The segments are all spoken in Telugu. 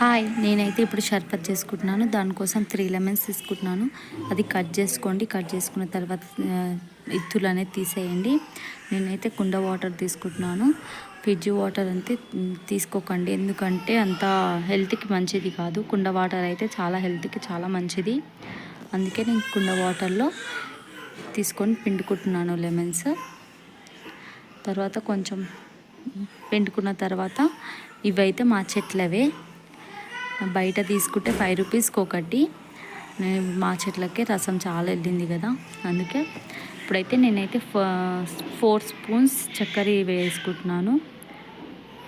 హాయ్, నేనైతే ఇప్పుడు షర్బత్ చేసుకుంటున్నాను. దానికోసం 3 లెమన్స్ తీసుకుంటున్నాను. అది కట్ చేసుకోండి. కట్ చేసుకున్న తర్వాత ఇత్తులు అనేది తీసేయండి. నేనైతే కుండ వాటర్ తీసుకుంటున్నాను. ఫ్రిడ్జ్ వాటర్ అంతే తీసుకోకండి, ఎందుకంటే అంత హెల్త్కి మంచిది కాదు. కుండ వాటర్ అయితే చాలా హెల్త్కి చాలా మంచిది. అందుకే నేను కుండ వాటర్లో తీసుకొని పిండుకుంటున్నాను లెమన్స్. తర్వాత కొంచెం పిండుకున్న తర్వాత ఇవైతే మా చెట్లవే. బయట తీసుకుంటే 5 రూపీస్కి ఒకటి. మా చెట్లకే రసం చాలా వెళ్ళింది కదా, అందుకే ఇప్పుడైతే నేనైతే 4 స్పూన్స్ చక్కెర వేసుకుంటున్నాను.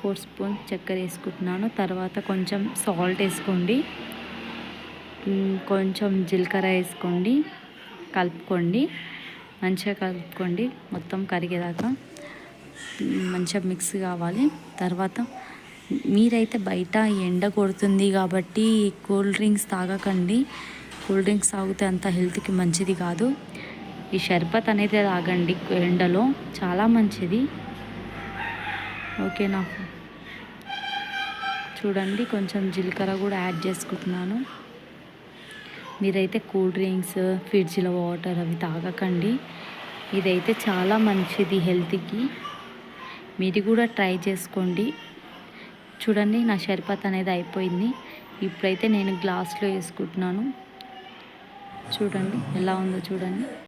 4 స్పూన్స్ చక్కెర వేసుకుంటున్నాను. తర్వాత కొంచెం సాల్ట్ వేసుకోండి, కొంచెం జీలకర్ర వేసుకోండి, కలుపుకోండి. మంచిగా కలుపుకోండి, మొత్తం కరిగేదాకా మంచిగా మిక్స్ కావాలి. తర్వాత మీరైతే బయట ఎండ కొడుతుంది కాబట్టి కూల్ డ్రింక్స్ తాగకండి. కూల్ డ్రింక్స్ తాగితే అంత హెల్త్కి మంచిది కాదు. ఈ షర్బత్ అనేది తాగండి, ఎండలో చాలా మంచిది. ఓకేనా? చూడండి, కొంచెం జీలకర్ర కూడా యాడ్ చేసుకుంటున్నాను. మీరైతే కూల్ డ్రింక్స్, ఫ్రిడ్జ్లో వాటర్ అవి తాగకండి. ఇదైతే చాలా మంచిది హెల్త్కి. మీరు కూడా ట్రై చేసుకోండి. చూడండి, నా షర్బత్ అనేది అయిపోయింది. ఇప్పుడైతే నేను గ్లాస్లో వేసుకుంటున్నాను. చూడండి ఎలా ఉందో చూడండి.